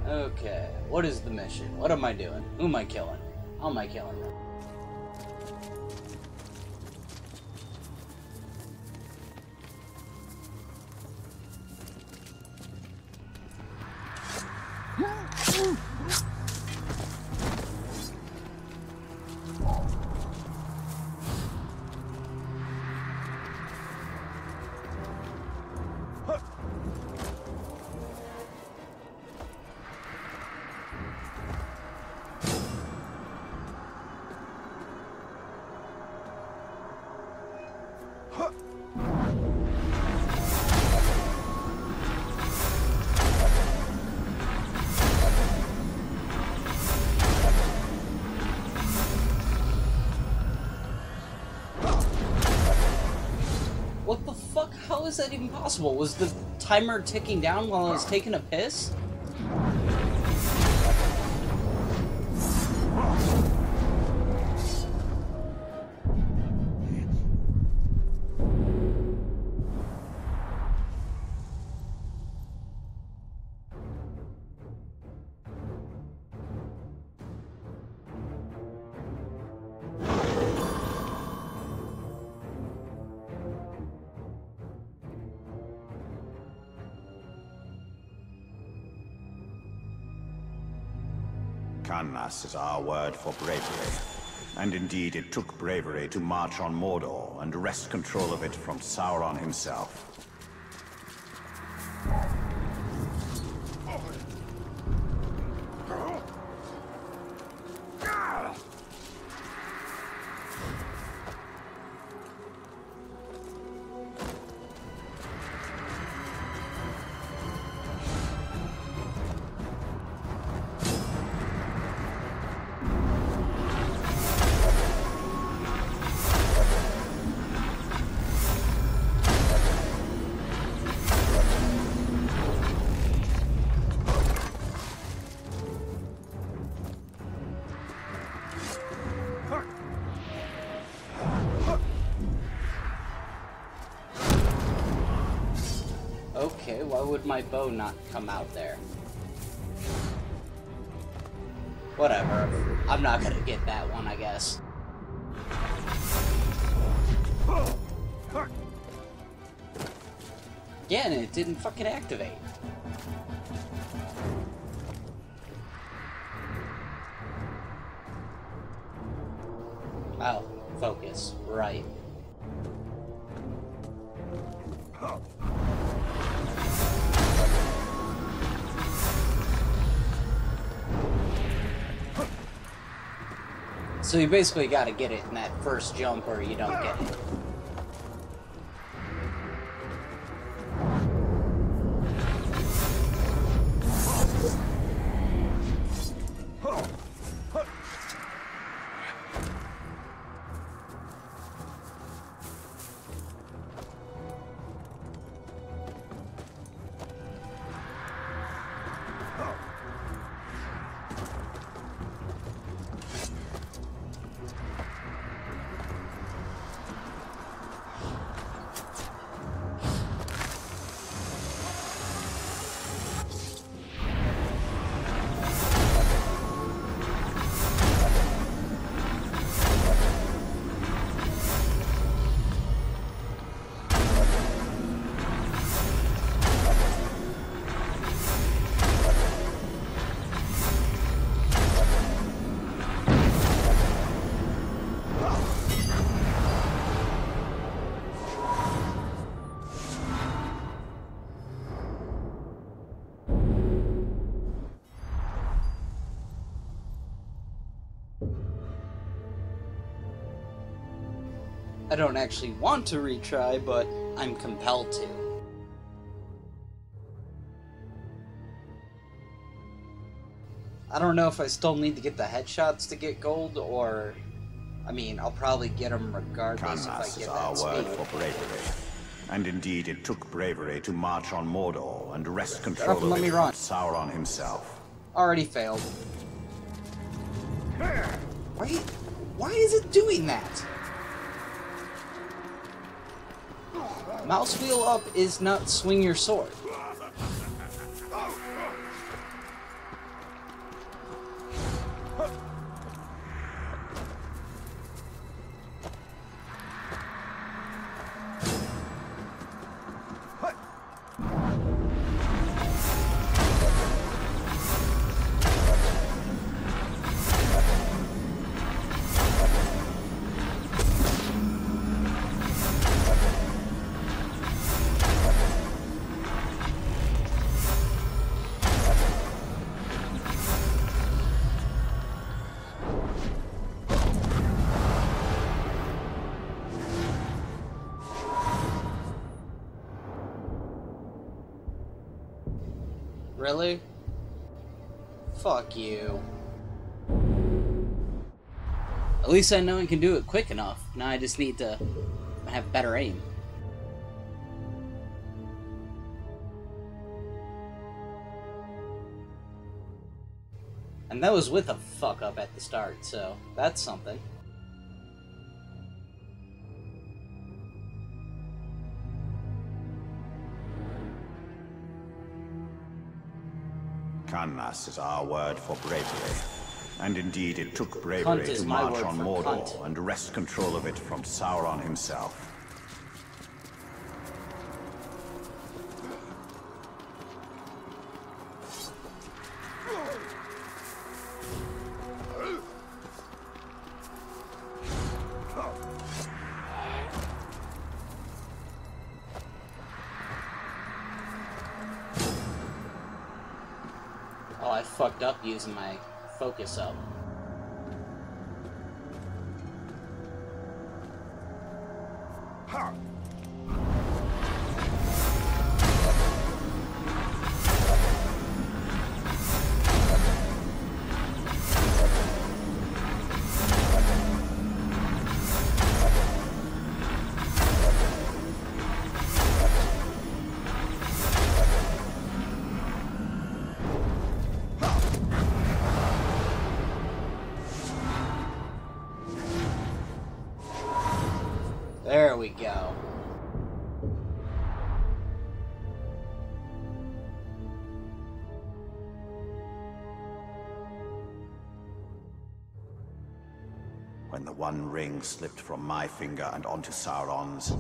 Okay, what is the mission? What am I doing? Who am I killing? How am I killing them? What the fuck? How is that even possible? Was the timer ticking down while I was taking a piss? Kannas is our word for bravery. And indeed, it took bravery to march on Mordor and wrest control of it from Sauron himself. Okay, why would my bow not come out there? Whatever. I'm not gonna get that one, I guess. Again, it didn't fucking activate. Oh, focus. Right. So you basically gotta get it in that first jump or you don't get it. I don't actually want to retry, but I'm compelled to. I don't know if I still need to get the headshots to get gold, or... I mean, I'll probably get them regardless if I get that speed. Kannas is our word for bravery. And indeed, it took bravery to march on Mordor and wrest control of it from Sauron himself. Already failed. Wait, why is it doing that? Mouse wheel up is not swing your sword. Really? Fuck you. At least I know I can do it quick enough. Now I just need to have better aim. And that was with a fuck up at the start, so that's something. Kannas is our word for bravery. And indeed, it took bravery to march on Mordor and wrest control of it from Sauron himself. Oh, I fucked up using my focus up. There we go. When the One Ring slipped from my finger and onto Sauron's,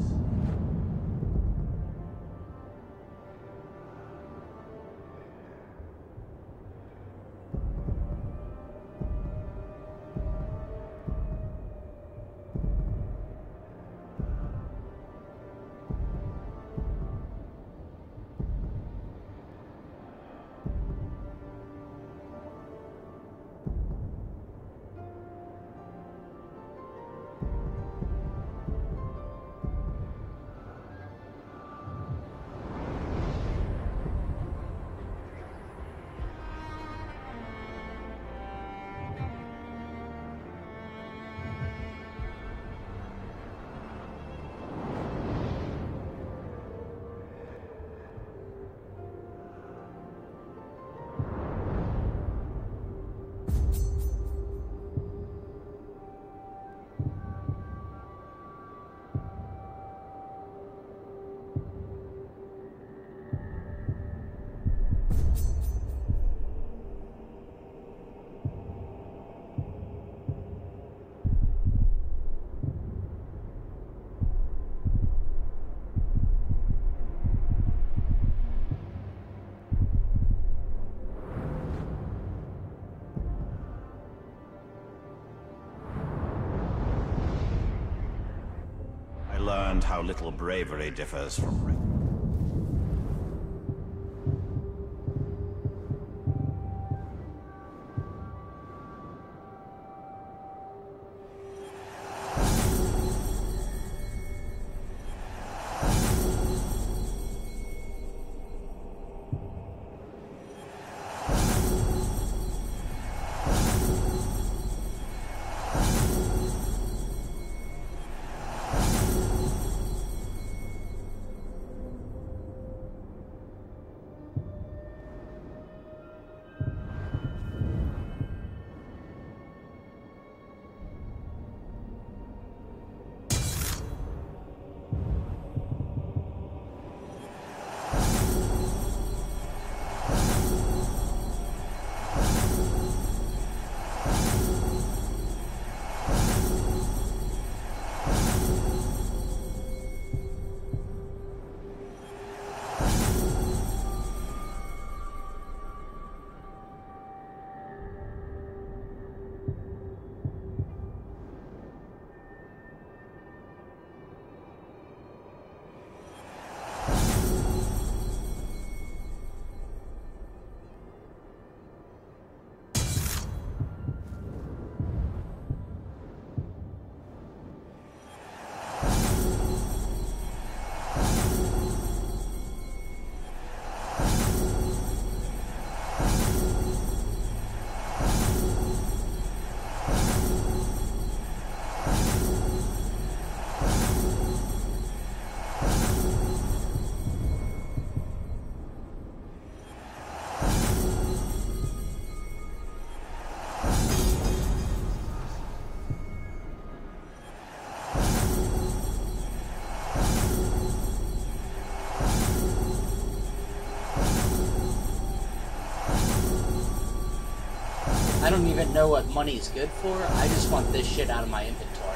I learned how little bravery differs from I don't even know what money's good for. I just want this shit out of my inventory.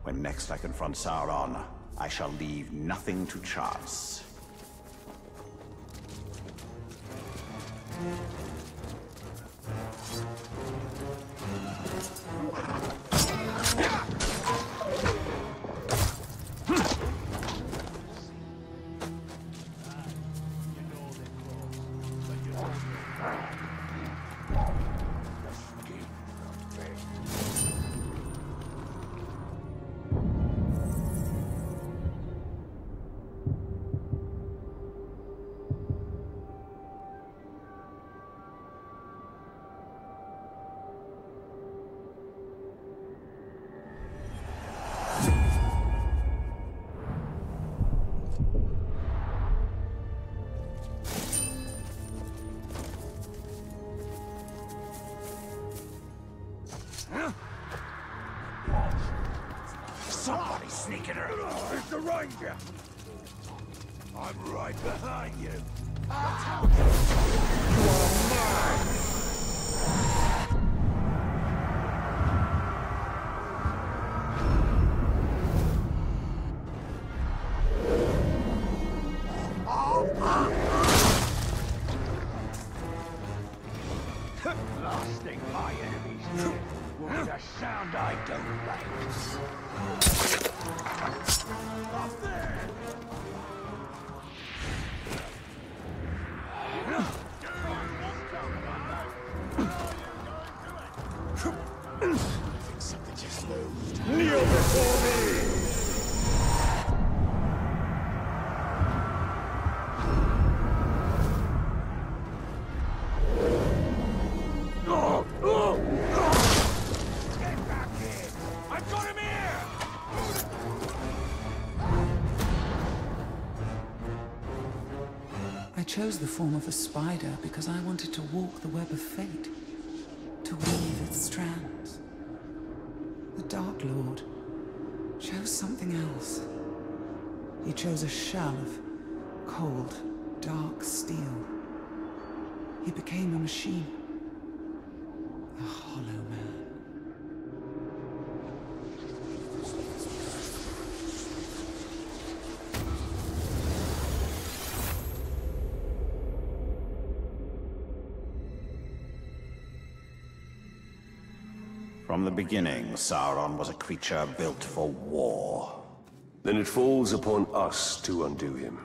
When next I confront Sauron, I shall leave nothing to chance. Somebody sneaking around. It's the ranger. I'm right behind you. You are mine. Blasting my enemies will be the sound I don't like. Up there! Something just moved. Kneel before me! Get back here! I've got him here! I chose the form of a spider because I wanted to walk the web of fate, to weave its strands. The Dark Lord chose something else. He chose a shell of cold, dark steel. He became a machine, a hollow man. From the beginning, Sauron was a creature built for war. Then it falls upon us to undo him.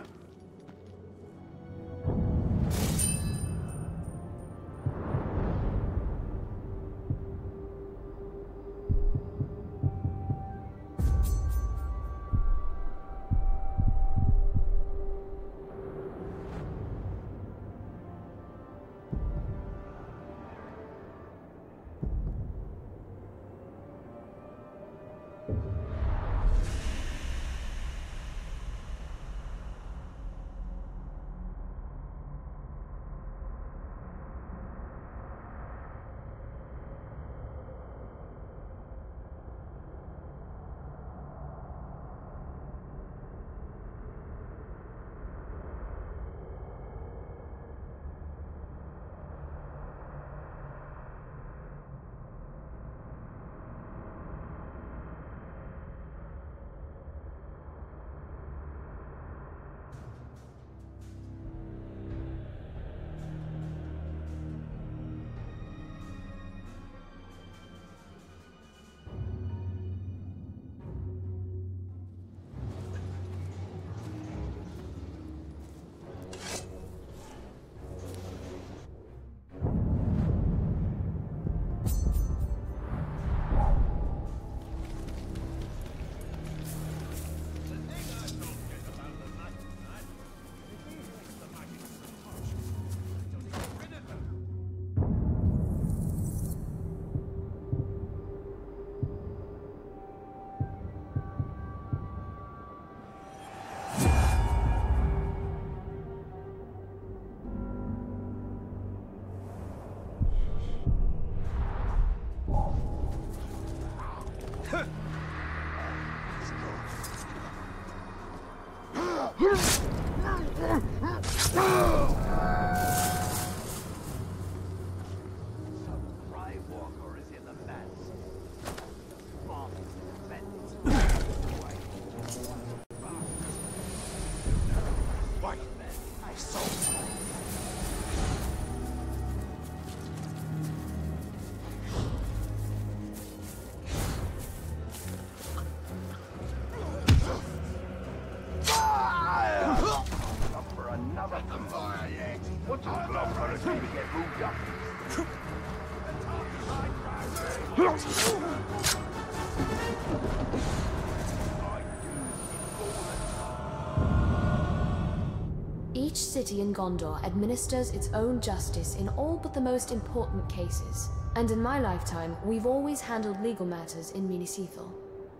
Each city in Gondor administers its own justice in all but the most important cases. And in my lifetime, we've always handled legal matters in Minas Ithil.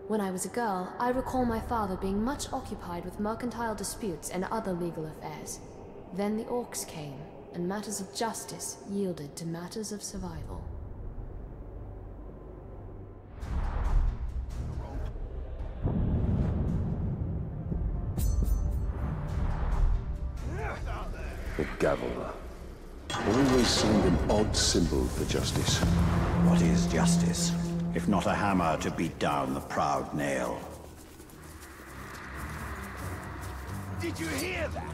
When I was a girl, I recall my father being much occupied with mercantile disputes and other legal affairs. Then the orcs came, and matters of justice yielded to matters of survival. The gavel. Always seemed an odd symbol for justice. What is justice, if not a hammer to beat down the proud nail? Did you hear that?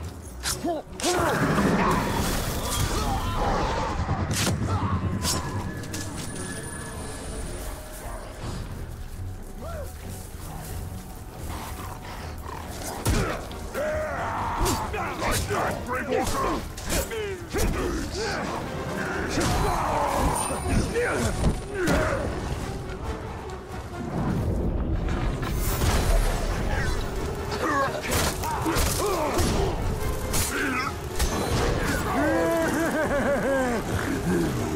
Like that, Grey Walker!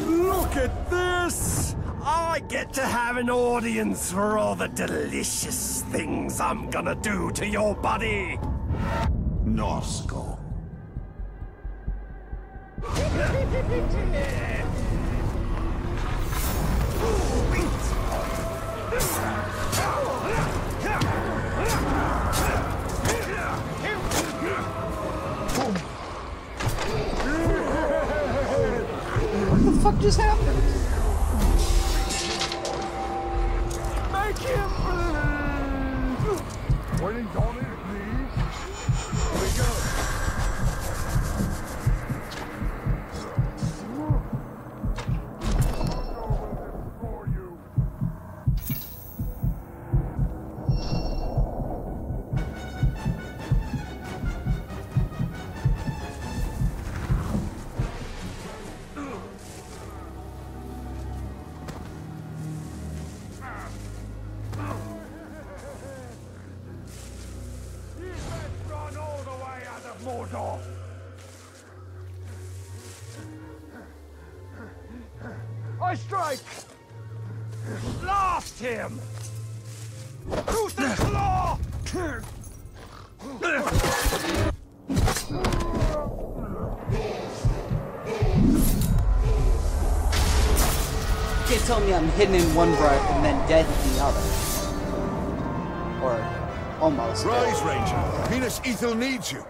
Look at this! I get to have an audience for all the delicious things I'm gonna do to your body! Norsko. What the fuck just happened? Make him bleed! Waiting on it, please. Here we go. For you. Let's run all the way out of Mordor. I strike! Blast him! Who's the claw? You can't tell me I'm hidden in one breath and then dead in the other. Or almost. Rise, Ranger. Minas Ithil needs you.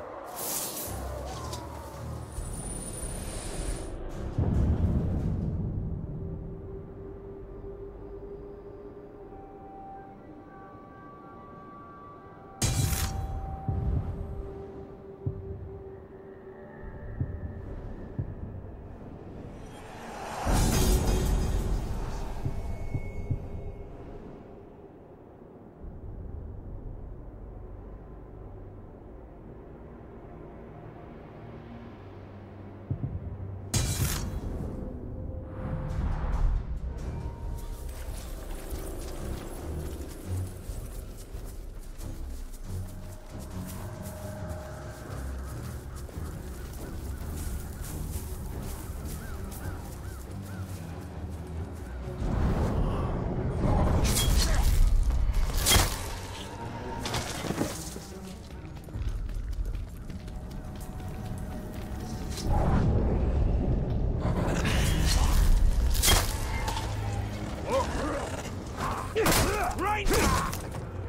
Right now!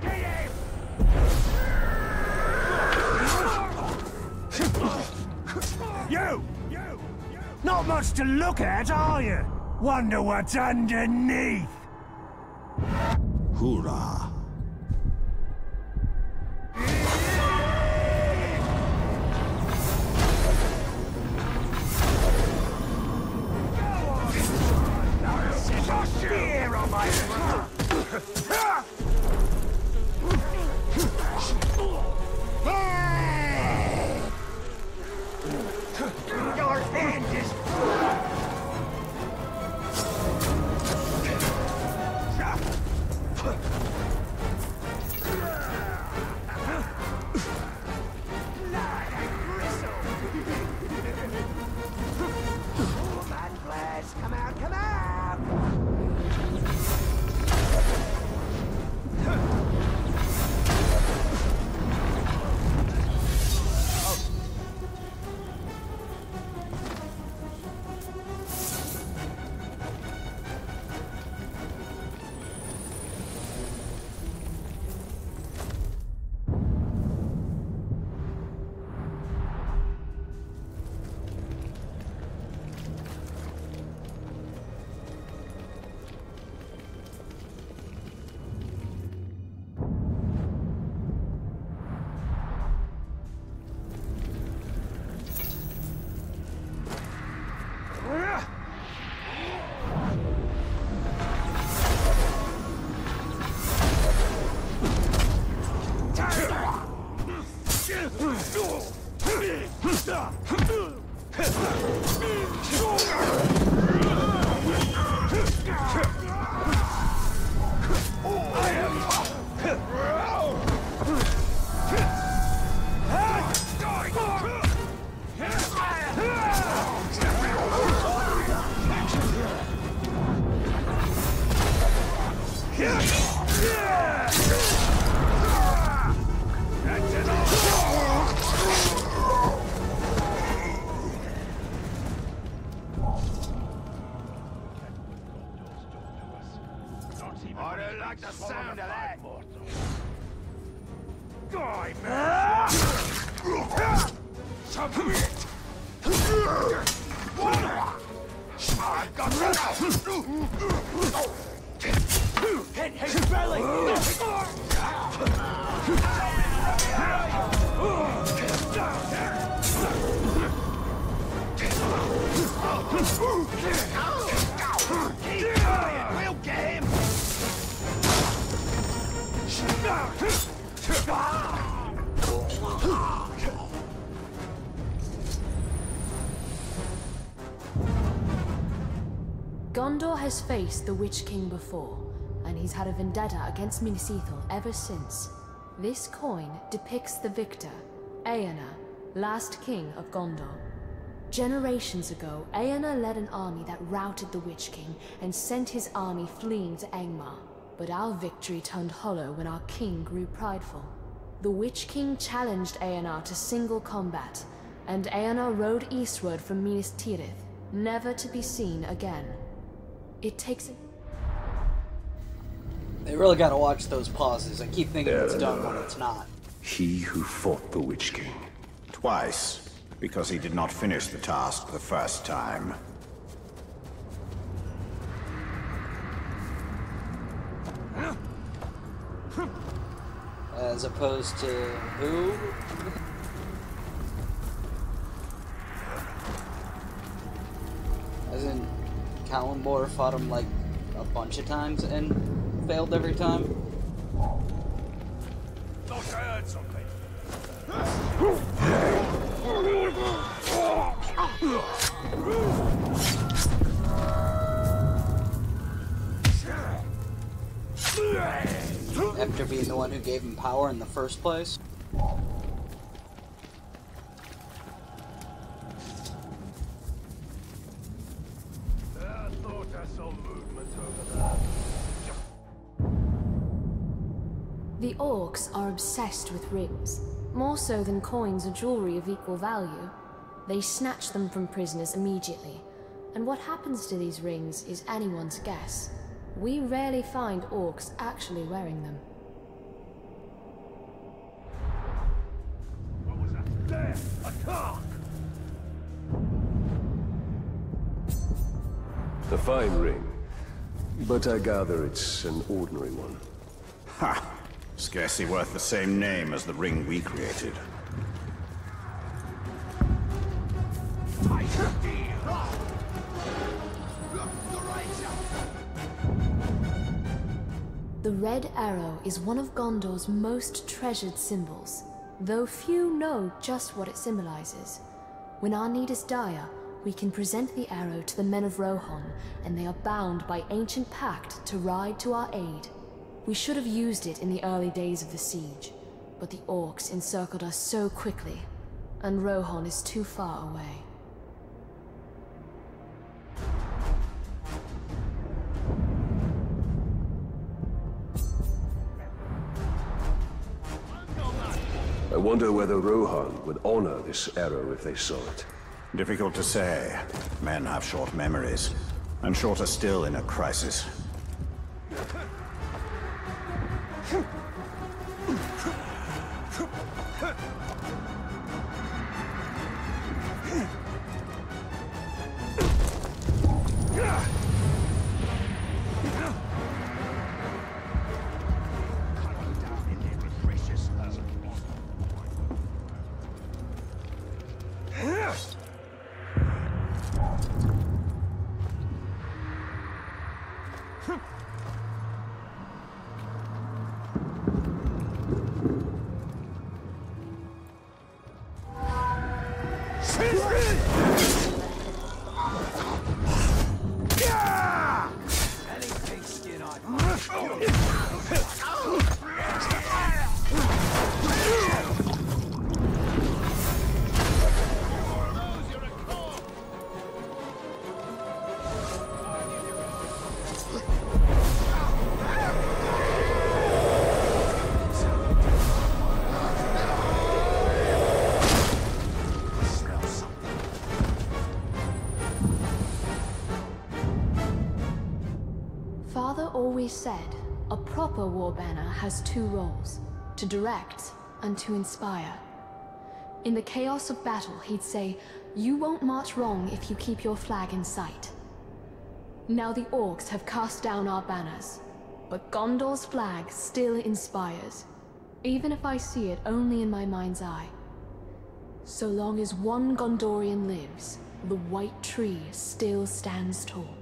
Get him! much to look at, are you? Wonder what's underneath. Hoorah! Fear on my Your hand is blood and gristle. Human flesh, come out, come out! I don't like the sound of that. Die, man! Submit! I've got Hit his belly! Keep going, we'll get him! Gondor has faced the Witch King before, and he's had a vendetta against Minas Ithil ever since. This coin depicts the victor, Eomer, last king of Gondor. Generations ago, Eomer led an army that routed the Witch King and sent his army fleeing to Angmar. But our victory turned hollow when our king grew prideful. The Witch King challenged Eomer to single combat, and Eomer rode eastward from Minas Tirith, never to be seen again. It takes... They really gotta watch those pauses. I keep thinking it's done when it's not. He who fought the Witch King. Twice, because he did not finish the task the first time. As opposed to who? As in, Kalimdor fought him like a bunch of times and failed every time? Thought I heard something. After being the one who gave him power in the first place? I thought I saw movement over there. The orcs are obsessed with rings, more so than coins or jewelry of equal value. They snatch them from prisoners immediately, and what happens to these rings is anyone's guess. We rarely find orcs actually wearing them. What was that? There! A car! A fine ring. But I gather it's an ordinary one. Ha! Scarcely worth the same name as the ring we created. The Red Arrow is one of Gondor's most treasured symbols, though few know just what it symbolizes. When our need is dire, we can present the arrow to the men of Rohan, and they are bound by ancient pact to ride to our aid. We should have used it in the early days of the siege, but the orcs encircled us so quickly, and Rohan is too far away. I wonder whether Rohan would honor this arrow if they saw it. Difficult to say. Men have short memories, and shorter still in a crisis. Always said, a proper war banner has two roles, to direct and to inspire. In the chaos of battle, he'd say, "You won't march wrong if you keep your flag in sight." Now the orcs have cast down our banners, but Gondor's flag still inspires, even if I see it only in my mind's eye. So long as one Gondorian lives, the white tree still stands tall.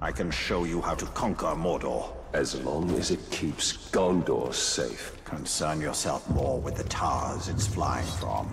I can show you how to conquer Mordor. As long as it keeps Gondor safe. Concern yourself more with the towers it's flying from.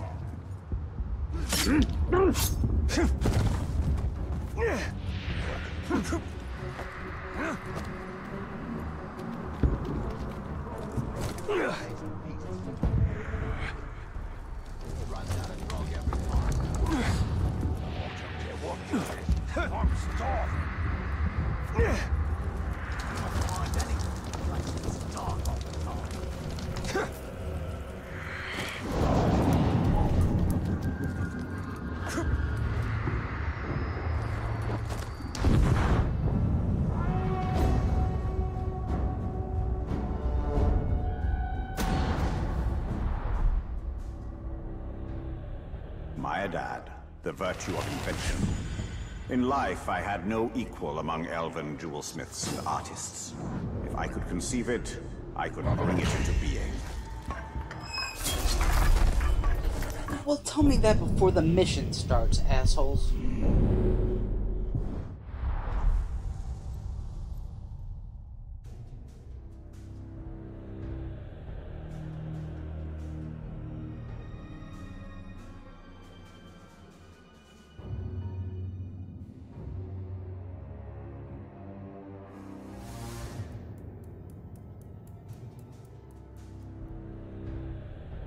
My dad, the virtue of invention. In life, I had no equal among elven jewelsmiths and artists. If I could conceive it, I could bring it into being. Well, tell me that before the mission starts, assholes.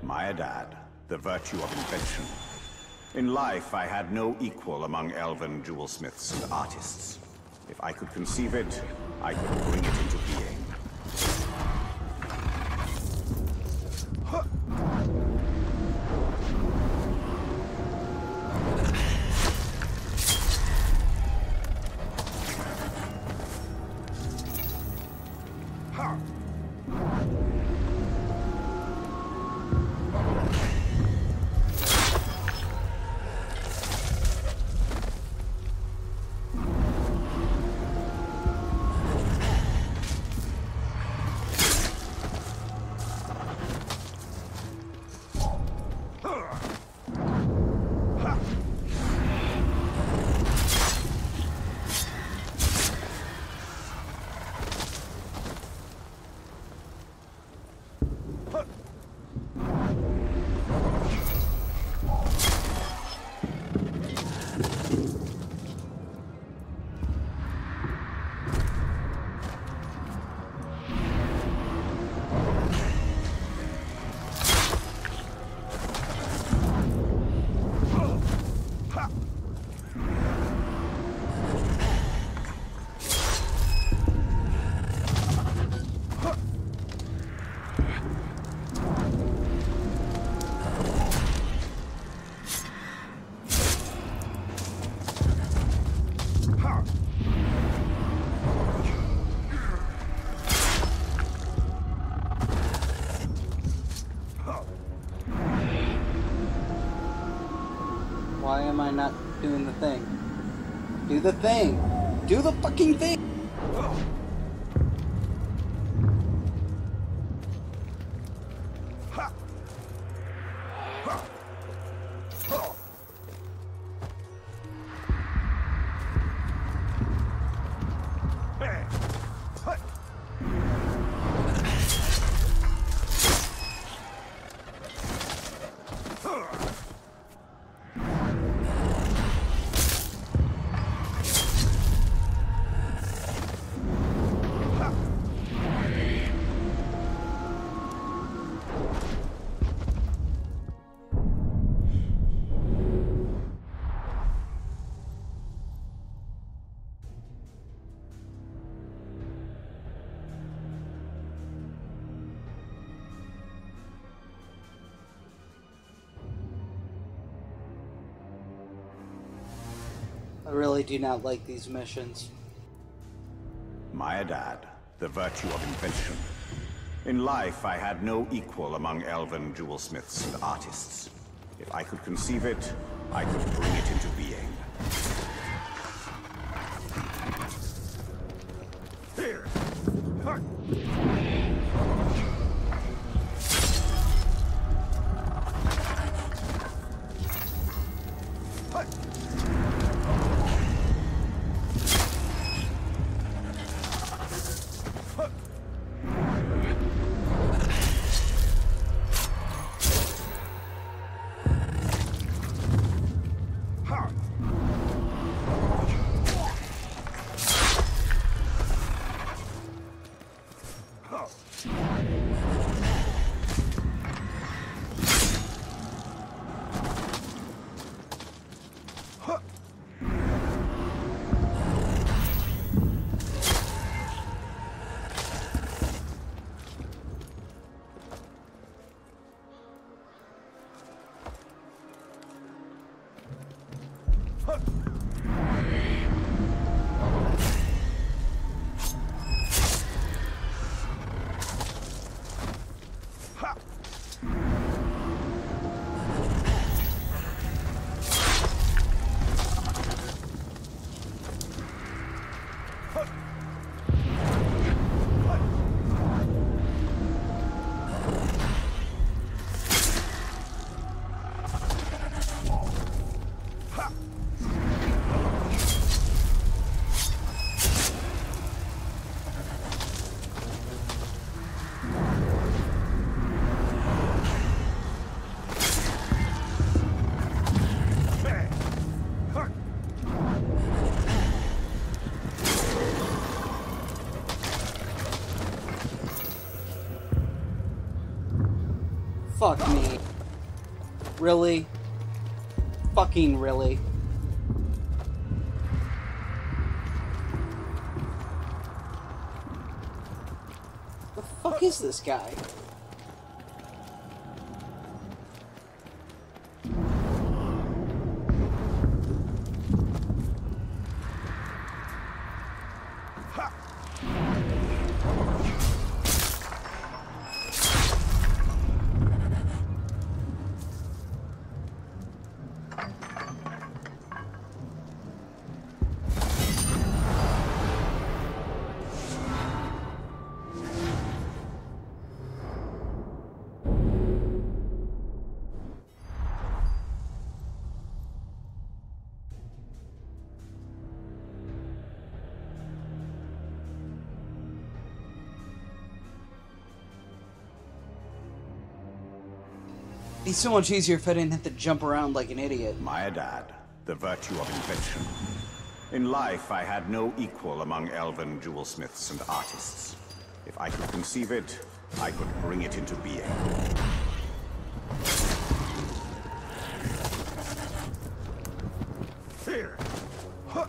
My dad, the virtue of invention. In life, I had no equal among elven jewelsmiths and artists. If I could conceive it, I could bring it into being. am I not doing the thing? Do the thing! Do the fucking thing! I really do not like these missions. My dad, the virtue of invention. In life, I had no equal among elven jewelsmiths and artists. If I could conceive it, I could bring it into being. Here! Fuck me. Really? Fucking really? The fuck is this guy? It'd be so much easier if I didn't have to jump around like an idiot. My dad, the virtue of invention. In life, I had no equal among elven jewelsmiths and artists. If I could conceive it, I could bring it into being. Here! Huh.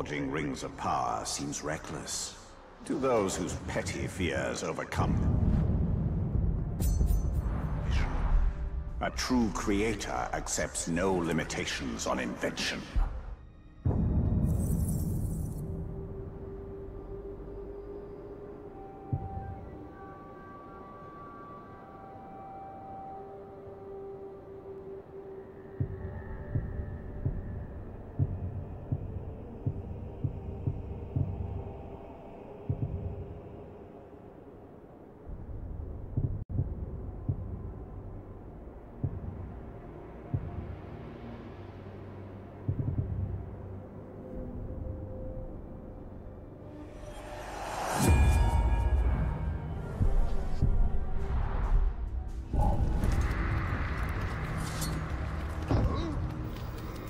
Forging rings of power seems reckless to those whose petty fears overcome vision. A true creator accepts no limitations on invention.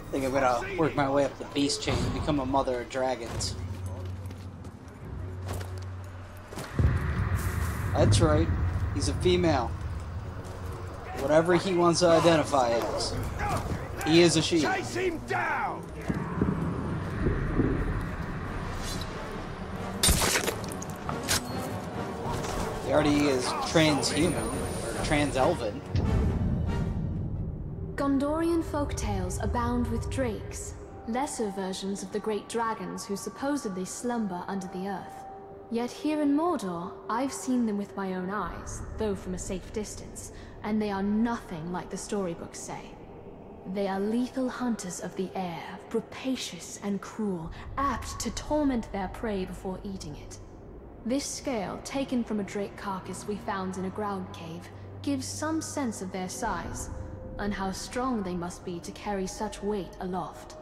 I think I'm gonna work my way up the beast chain and become a mother of dragons. That's right, he's a female. Whatever he wants to identify as. He is a she. Chase him down! He already is transhuman, or trans-elven. Gondorian folktales abound with drakes, lesser versions of the great dragons who supposedly slumber under the earth. Yet here in Mordor, I've seen them with my own eyes, though from a safe distance, and they are nothing like the storybooks say. They are lethal hunters of the air, rapacious and cruel, apt to torment their prey before eating it. This scale, taken from a drake carcass we found in a ground cave, gives some sense of their size, and how strong they must be to carry such weight aloft.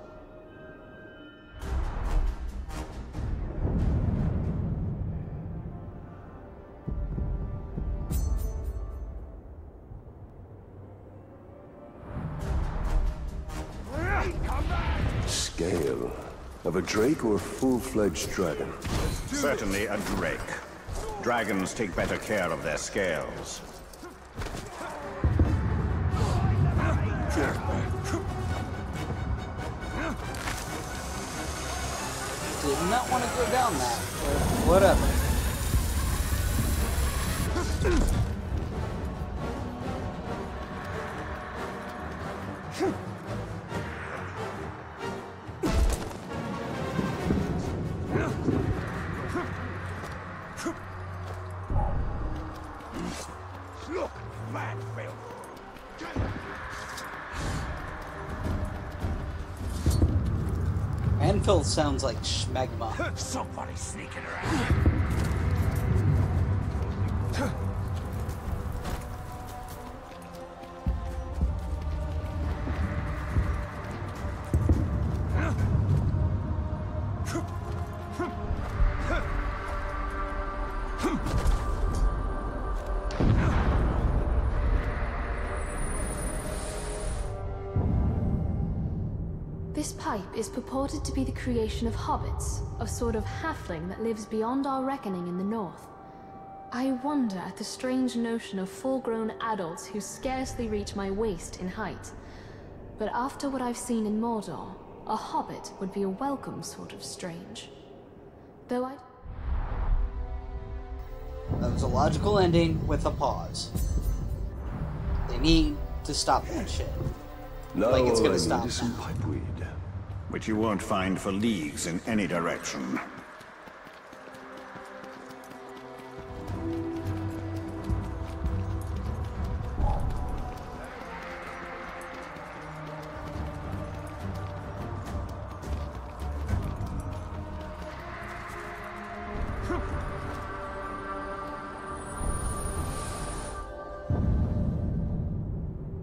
Scale of a drake or a full-fledged dragon? Certainly a drake. Dragons take better care of their scales. Did not want to go down that, but whatever. Look, Manfield! Anvil sounds like schmegma. Somebody sneaking around. This pipe is purported to be the creation of hobbits, a sort of halfling that lives beyond our reckoning in the north. I wonder at the strange notion of full-grown adults who scarcely reach my waist in height. But after what I've seen in Mordor, a hobbit would be a welcome sort of strange. Though I... That was a logical ending with a pause. They need to stop that shit. Now Like it's gonna I stop need some now. pipeweed. Which you won't find for leagues in any direction.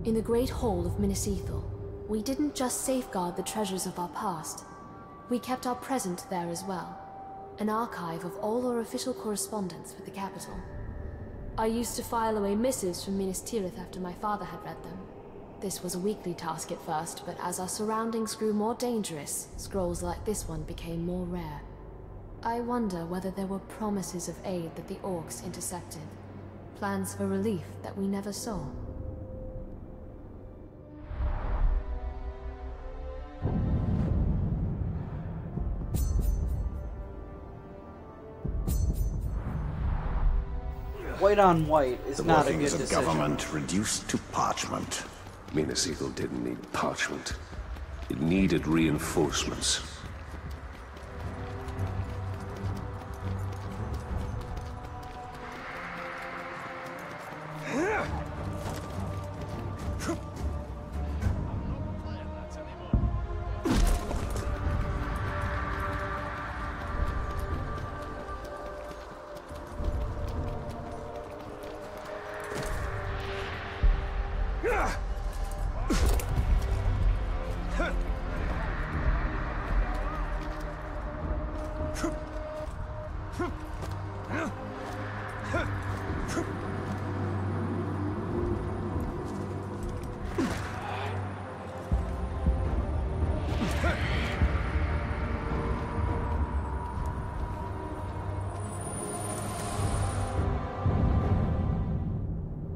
In the Great Hall of Minas Ithil, we didn't just safeguard the treasures of our past. We kept our present there as well. An archive of all our official correspondence with the capital. I used to file away missives from Minas Tirith after my father had read them. This was a weekly task at first, but as our surroundings grew more dangerous, scrolls like this one became more rare. I wonder whether there were promises of aid that the orcs intercepted. Plans for relief that we never saw. white on white is The not a good workings of decision. government reduced to parchment. Minas Ithil didn't need parchment. It needed reinforcements.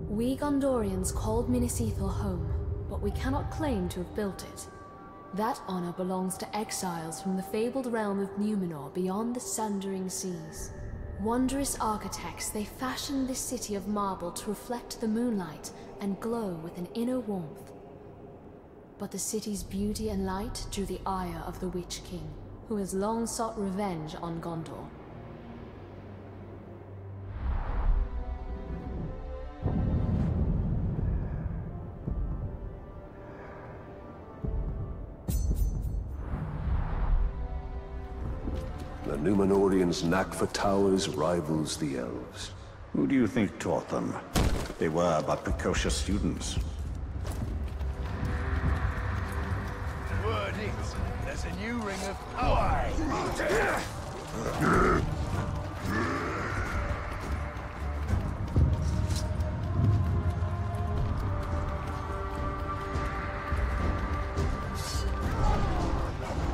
We Gondorians called Minas Ithil home, but we cannot claim to have built it. That honor belongs to exiles from the fabled realm of Numenor beyond the sundering seas. Wondrous architects, they fashioned this city of marble to reflect the moonlight and glow with an inner warmth. But the city's beauty and light drew the ire of the Witch King, who has long sought revenge on Gondor. The Numenorians' knack for towers rivals the elves. Who do you think taught them? They were but precocious students. Word is, there's a new ring of power.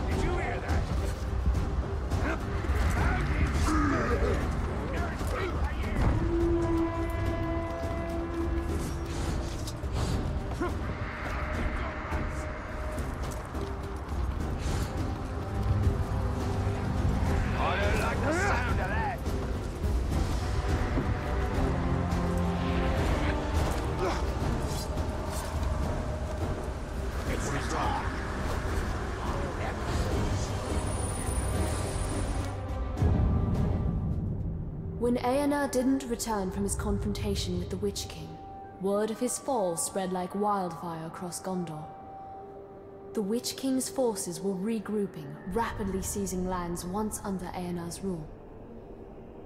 Did you hear that? I don't like the sound of that. It's the dark. When Eonar didn't return from his confrontation with the Witch King, word of his fall spread like wildfire across Gondor. The Witch King's forces were regrouping, rapidly seizing lands once under Eonar's rule.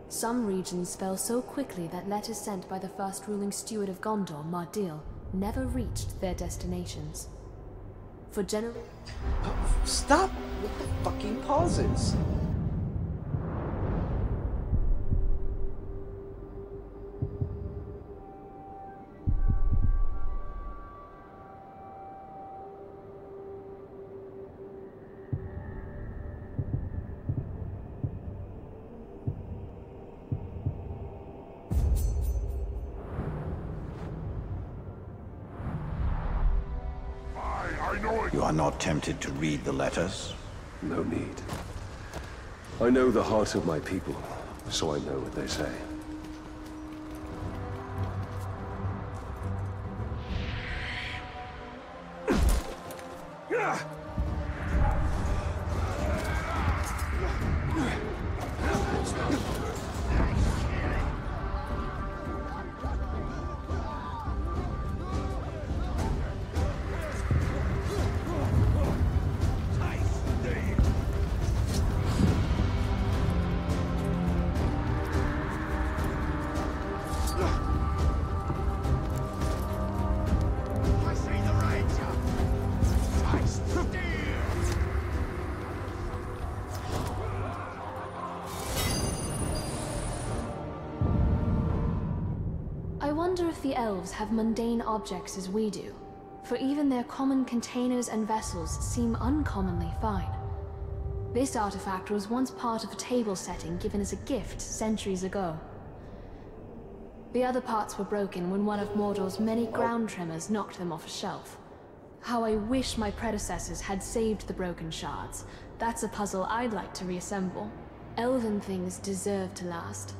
Some regions fell so quickly that letters sent by the first ruling steward of Gondor, Mardil, never reached their destinations. For Stop with the fucking pauses. You are not tempted to read the letters? No need. I know the heart of my people, so I know what they say. I see the ranger. Taste steel. I wonder if the elves have mundane objects as we do, for even their common containers and vessels seem uncommonly fine. This artifact was once part of a table setting given as a gift centuries ago. The other parts were broken when one of Mordor's many ground tremors knocked them off a shelf. How I wish my predecessors had saved the broken shards. That's a puzzle I'd like to reassemble. Elven things deserve to last.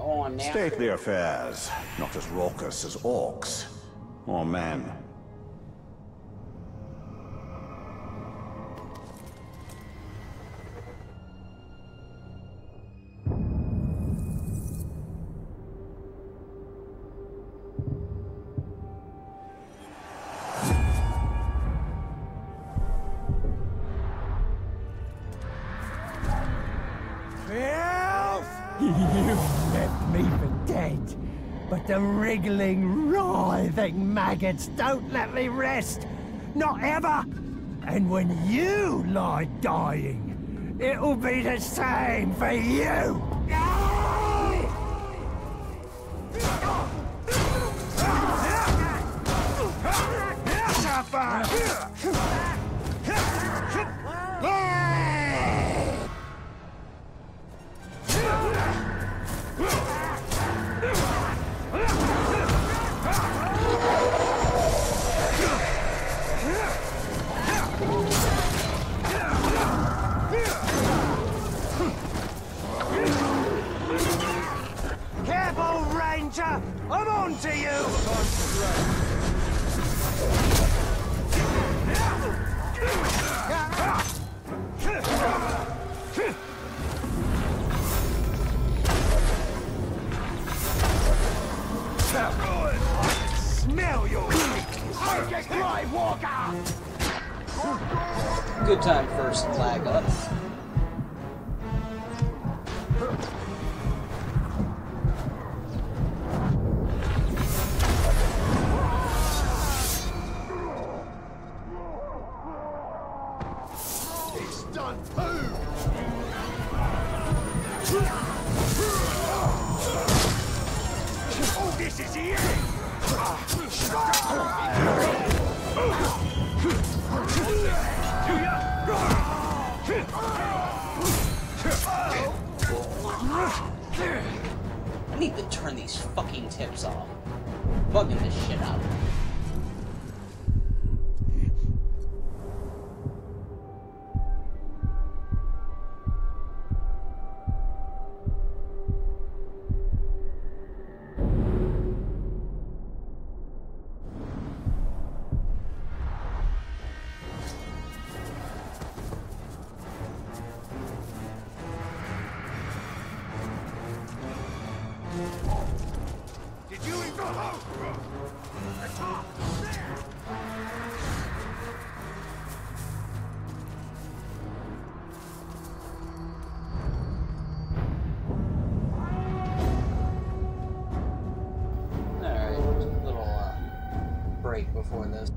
on now. Stately affairs, not as raucous as orcs or men. You left me for dead, but the wriggling, writhing maggots don't let me rest. Not ever. And when you lie dying, it'll be the same for you. Careful, Ranger! I'm on to you! Smell your weakness! Right, Walker! Good time first flag up. It's done too! Oh, this is the end! I need to turn these fucking tips off. Bugging this shit out. Did you even go home? The top! There! Alright, just a little break before this.